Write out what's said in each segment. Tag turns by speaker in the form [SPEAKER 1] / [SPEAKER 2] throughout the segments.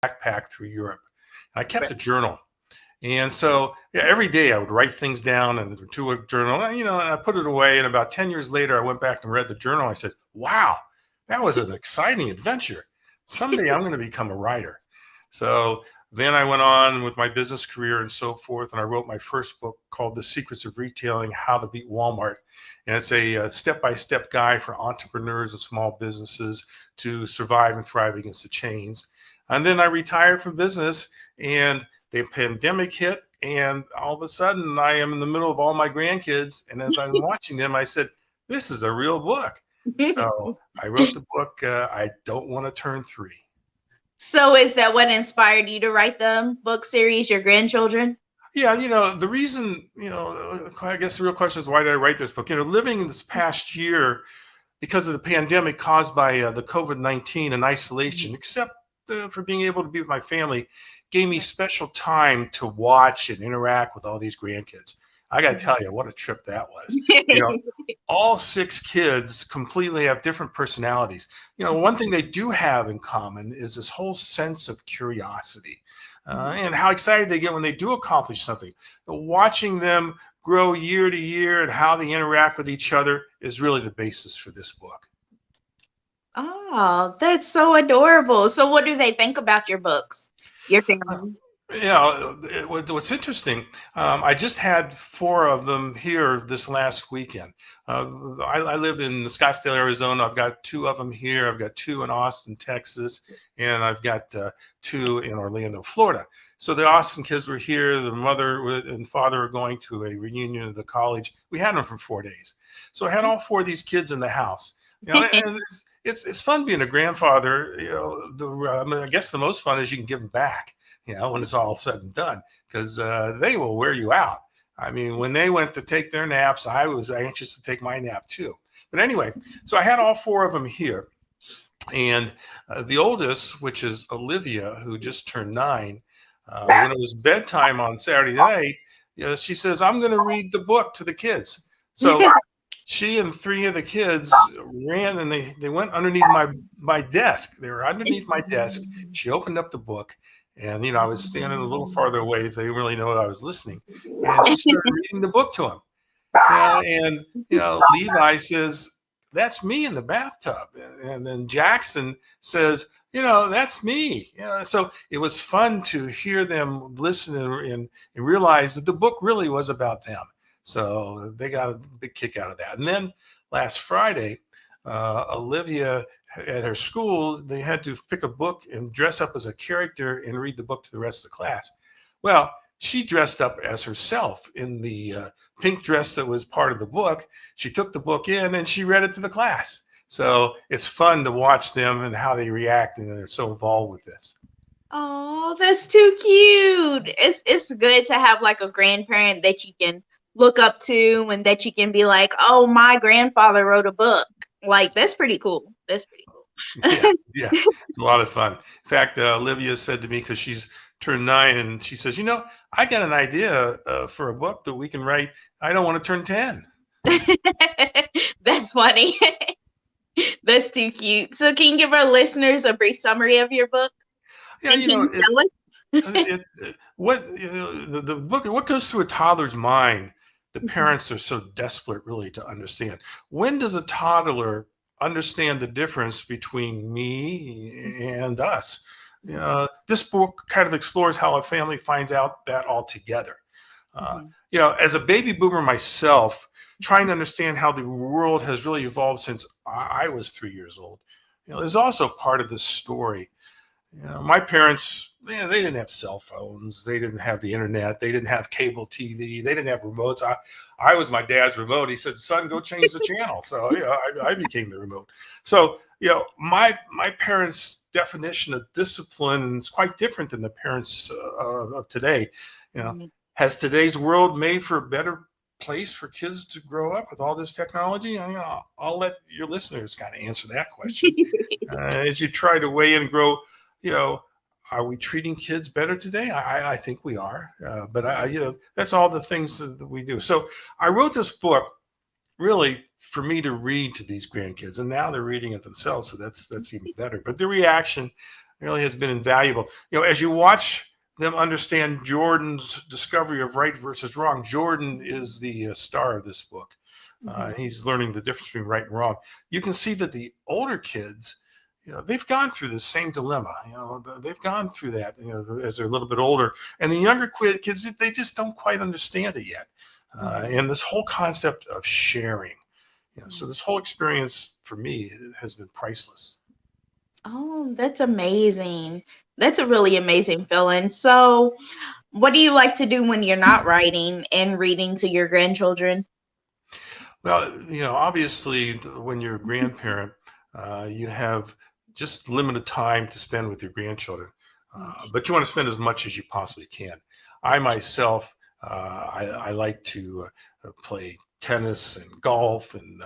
[SPEAKER 1] backpack through Europe. And I kept a journal. And so every day I would write things down into a journal, and I put it away. And about 10 years later, I went back and read the journal. I said, wow, that was an exciting adventure. Someday I'm going to become a writer. So then I went on with my business career and so forth. And I wrote my first book called The Secrets of Retailing, How to Beat Walmart. And it's a step-by-step guide for entrepreneurs and small businesses to survive and thrive against the chains. And then I retired from business, and the pandemic hit, and all of a sudden I am in the middle of all my grandkids. And as I'm watching them, I said, this is a real book. So I wrote the book, I Don't Want to Turn 3.
[SPEAKER 2] So is that what inspired you to write the book series, your grandchildren?
[SPEAKER 1] Yeah, the reason, I guess the real question is, why did I write this book? Living in this past year, because of the pandemic caused by the COVID-19 and isolation, except for being able to be with my family, gave me special time to watch and interact with all these grandkids. I got to tell you, what a trip that was. All 6 kids completely have different personalities. One thing they do have in common is this whole sense of curiosity and how excited they get when they do accomplish something. Watching them grow year to year and how they interact with each other is really the basis for this book.
[SPEAKER 2] Oh, that's so adorable. So what do they think about your books, your family?
[SPEAKER 1] What's interesting, I just had 4 of them here this last weekend. I live in Scottsdale, Arizona. I've got 2 of them here. I've got 2 in Austin, Texas, and I've got 2 in Orlando, Florida. So the Austin kids were here. The mother and father were going to a reunion of the college. We had them for 4 days. So I had all 4 of these kids in the house. And it's fun being a grandfather. I guess the most fun is you can give them back, when it's all said and done, because they will wear you out. I mean, when they went to take their naps, I was anxious to take my nap too. But anyway, so I had all 4 of them here. And the oldest, which is Olivia, who just turned 9, when it was bedtime on Saturday night, she says, I'm going to read the book to the kids. So she and 3 of the kids ran, and they went underneath my desk. They were underneath my desk. She opened up the book, and I was standing a little farther away. They didn't really know I was listening, and she started reading the book to them. And Levi says, "That's me in the bathtub," and then Jackson says, "That's me." So it was fun to hear them listen and realize that the book really was about them. So they got a big kick out of that. And then last Friday, Olivia at her school, they had to pick a book and dress up as a character and read the book to the rest of the class. Well, she dressed up as herself in the pink dress that was part of the book. She took the book in and she read it to the class. So it's fun to watch them and how they react, and they're so involved with this.
[SPEAKER 2] Oh, that's too cute. It's good to have like a grandparent that you can look up to and that you can be like, oh, my grandfather wrote a book. Like, that's pretty cool. That's pretty cool.
[SPEAKER 1] Yeah, it's a lot of fun. In fact, Olivia said to me, because she's turned 9, and she says, I got an idea for a book that we can write. I don't want to turn 10.
[SPEAKER 2] That's funny. That's too cute. So can you give our listeners a brief summary of your book?
[SPEAKER 1] Yeah, the book, what goes through a toddler's mind, the parents are so desperate really to understand. When does a toddler understand the difference between me and us? This book kind of explores how a family finds out that all together. As a baby boomer myself, trying to understand how the world has really evolved since I was 3 years old, is also part of this story. My parents, they didn't have cell phones. They didn't have the internet. They didn't have cable TV. They didn't have remotes. I was my dad's remote. He said, son, go change the channel. So, I became the remote. So, my parents' definition of discipline is quite different than the parents of today. Has today's world made for a better place for kids to grow up with all this technology? I'll let your listeners kind of answer that question. As you try to weigh in and grow, are we treating kids better today? I think we are, but that's all the things that we do. So I wrote this book really for me to read to these grandkids, and now they're reading it themselves. So that's even better. But the reaction It really has been invaluable. As you watch them understand Jordan's discovery of right versus wrong. Jordan is the star of this book. He's learning the difference between right and wrong. You can see that the older kids, they've gone through the same dilemma. They've gone through that, as they're a little bit older. And the younger kids, they just don't quite understand it yet. And this whole concept of sharing. So this whole experience for me has been priceless.
[SPEAKER 2] Oh, that's amazing. That's a really amazing feeling. So, what do you like to do when you're not writing and reading to your grandchildren?
[SPEAKER 1] Well, obviously, when you're a grandparent, you have just limited time to spend with your grandchildren, but you want to spend as much as you possibly can. I myself, I like to play tennis and golf and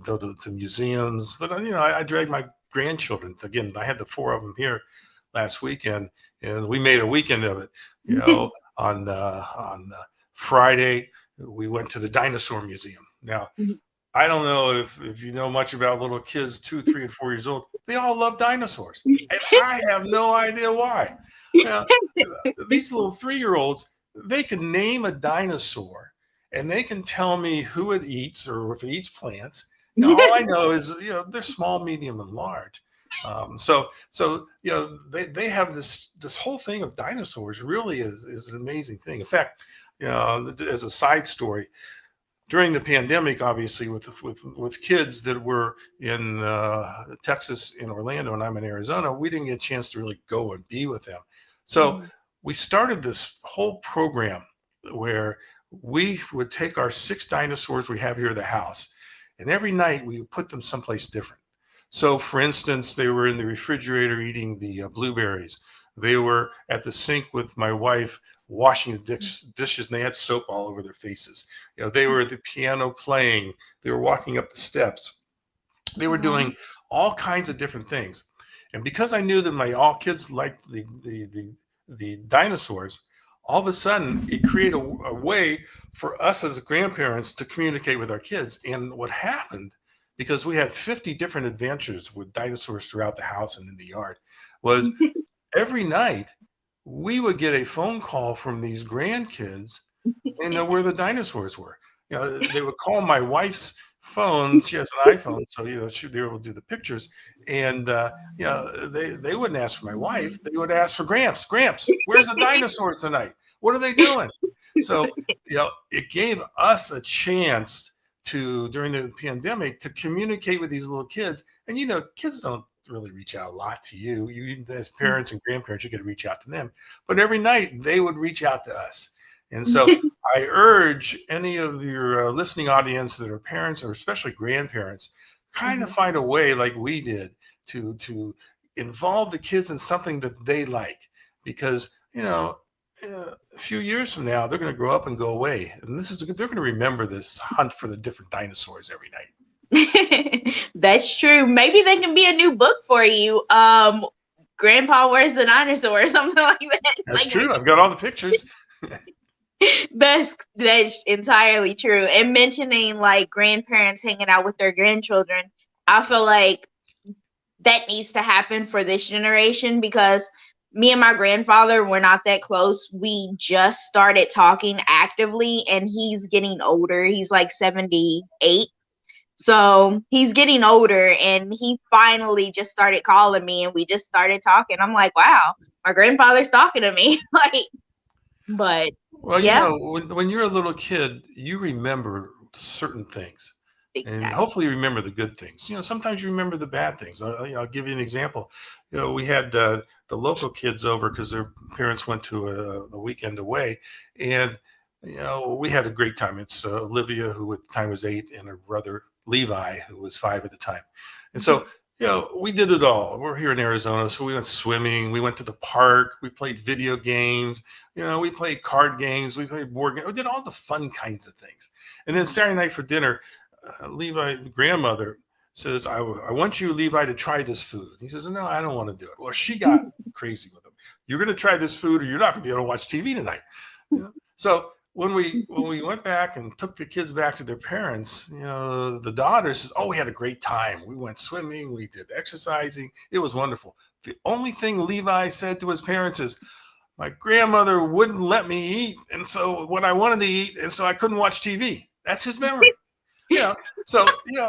[SPEAKER 1] go to museums. But I drag my grandchildren. Again, I had the four of them here last weekend, and we made a weekend of it. On Friday, we went to the dinosaur museum. Now, I don't know if you know much about little kids, 2, 3, and 4 years old. They all love dinosaurs, and I have no idea why. Now, these little 3-year-olds, they can name a dinosaur, and they can tell me who it eats or if it eats plants. All I know is they're small, medium, and large. So they have this whole thing of dinosaurs. Really is an amazing thing. In fact, as a side story, during the pandemic, obviously with kids that were in Texas, in Orlando, and I'm in Arizona, we didn't get a chance to really go and be with them. So we started this whole program where we would take our 6 dinosaurs we have here at the house, and every night we would put them someplace different. So, for instance, they were in the refrigerator eating the blueberries. They were at the sink with my wife washing the dishes, and they had soap all over their faces. They were at the piano playing. They were walking up the steps. They were doing all kinds of different things. And because I knew that all kids liked the dinosaurs, all of a sudden it created a way for us as grandparents to communicate with our kids. And what happened, because we had 50 different adventures with dinosaurs throughout the house and in the yard, was every night we would get a phone call from these grandkids and know where the dinosaurs were. They would call my wife's phone. She has an iPhone, so they were able to do the pictures. And they wouldn't ask for my wife. They would ask for Gramps. Gramps, where's the dinosaurs tonight? What are they doing? So it gave us a chance to, during the pandemic, to communicate with these little kids. And kids don't really reach out a lot to you. You as parents and grandparents, you get to reach out to them. But every night they would reach out to us. And so I urge any of your listening audience that are parents or especially grandparents, kind of find a way like we did to involve the kids in something that they like, because a few years from now they're going to grow up and go away, and they're going to remember this hunt for the different dinosaurs every night.
[SPEAKER 2] That's true. Maybe they can be a new book for you. Grandpa, where's the dinosaur, or something like that.
[SPEAKER 1] That's true. I've got all the pictures.
[SPEAKER 2] That's entirely true. And mentioning like grandparents hanging out with their grandchildren, I feel like that needs to happen for this generation, because me and my grandfather were not that close. We just started talking actively, and he's getting older. He's like 78. So he's getting older, and he finally just started calling me, and we just started talking. I'm like, wow, my grandfather's talking to me. But
[SPEAKER 1] well,
[SPEAKER 2] yeah.
[SPEAKER 1] When you're a little kid, you remember certain things.
[SPEAKER 2] Exactly.
[SPEAKER 1] And hopefully you remember the good things. Sometimes you remember the bad things. I'll give you an example. We had the local kids over because their parents went to a weekend away, and we had a great time. It's Olivia, who at the time was 8, and her brother Levi, who was 5 at the time. And so we did it all. We're here in Arizona, so we went swimming. We went to the park. We played video games. We played card games. We played board games. We did all the fun kinds of things. And then Saturday night for dinner, Levi, the grandmother, says, I want you, Levi, to try this food. He says, no, I don't want to do it. Well, she got crazy with him. You're going to try this food, or you're not going to be able to watch TV tonight. So when we went back and took the kids back to their parents, the daughter says, oh, we had a great time. We went swimming. We did exercising. It was wonderful. The only thing Levi said to his parents is, my grandmother wouldn't let me eat, and so when I wanted to eat, and so I couldn't watch TV. That's his memory. So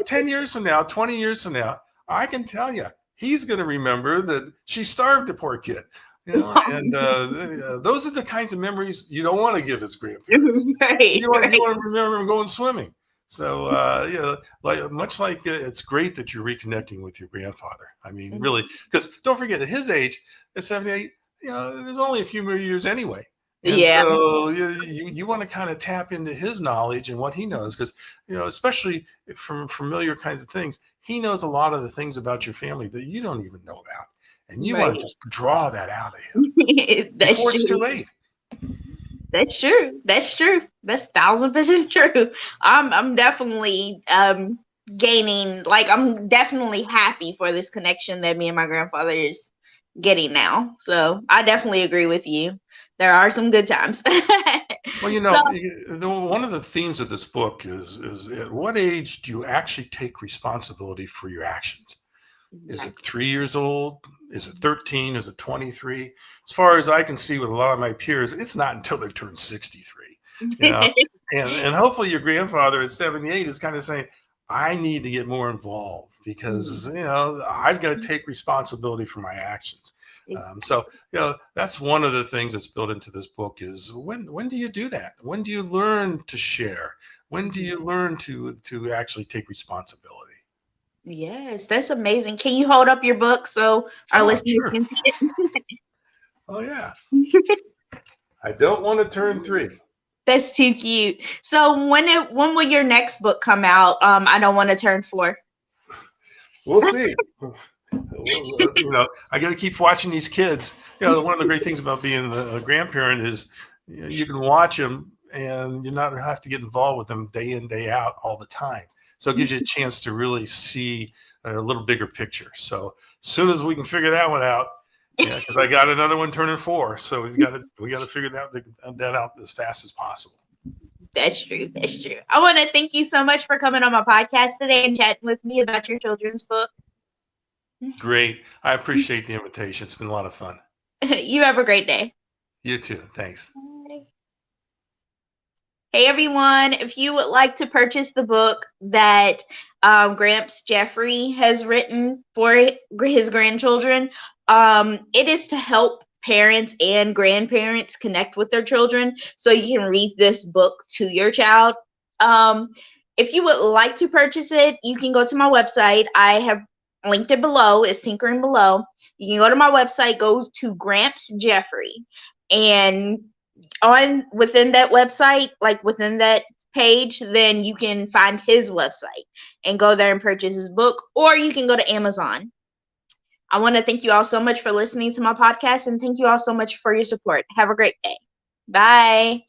[SPEAKER 1] 10 years from now, 20 years from now, I can tell you, he's going to remember that she starved the poor kid. And those are the kinds of memories you don't want to give his grandparents.
[SPEAKER 2] Right.
[SPEAKER 1] You want to remember him going swimming. So, much like it's great that you're reconnecting with your grandfather. I mean, really, because don't forget, at his age, at 78, there's only a few more years anyway. And so you want to kind of tap into his knowledge and what he knows, because, especially from familiar kinds of things, he knows a lot of the things about your family that you don't even know about. And you want to just draw that out of him before it's too late.
[SPEAKER 2] That's true. That's 1,000% true. I'm definitely gaining, like, I'm definitely happy for this connection that me and my grandfather is getting now. So I definitely agree with you. There are some good times.
[SPEAKER 1] Well, one of the themes of this book is at what age do you actually take responsibility for your actions? Is it 3 years old? Is it 13? Is it 23? As far as I can see with a lot of my peers, it's not until they turn 63. And hopefully your grandfather at 78 is kind of saying, I need to get more involved because, I've got to take responsibility for my actions. So that's one of the things that's built into this book is when do you do that? When do you learn to share? When do you learn to actually take responsibility?
[SPEAKER 2] Yes, that's amazing. Can you hold up your book so our listeners can see it?
[SPEAKER 1] Oh, yeah. I don't want to turn 3.
[SPEAKER 2] That's too cute. So when will your next book come out? I don't want to turn 4.
[SPEAKER 1] We'll see. I got to keep watching these kids. One of the great things about being a grandparent is you can watch them and you not have to get involved with them day in, day out all the time. So it gives you a chance to really see a little bigger picture. So as soon as we can figure that one out, because I got another one turning 4, so we got to figure that out as fast as possible.
[SPEAKER 2] That's true. I want to thank you so much for coming on my podcast today and chatting with me about your children's book.
[SPEAKER 1] Great. I appreciate the invitation. It's been a lot of fun.
[SPEAKER 2] You have a great day.
[SPEAKER 1] You too. Thanks.
[SPEAKER 2] Bye. Hey everyone, if you would like to purchase the book that Gramps Jeffrey has written for his grandchildren, it is to help parents and grandparents connect with their children so you can read this book to your child. If you would like to purchase it, you can go to my website. I have linked it below. It's tinkering below. You can go to my website, go to Gramps Jeffrey, and within that website, like within that page, then you can find his website and go there and purchase his book, or you can go to Amazon. I want to thank you all so much for listening to my podcast, and thank you all so much for your support. Have a great day. Bye.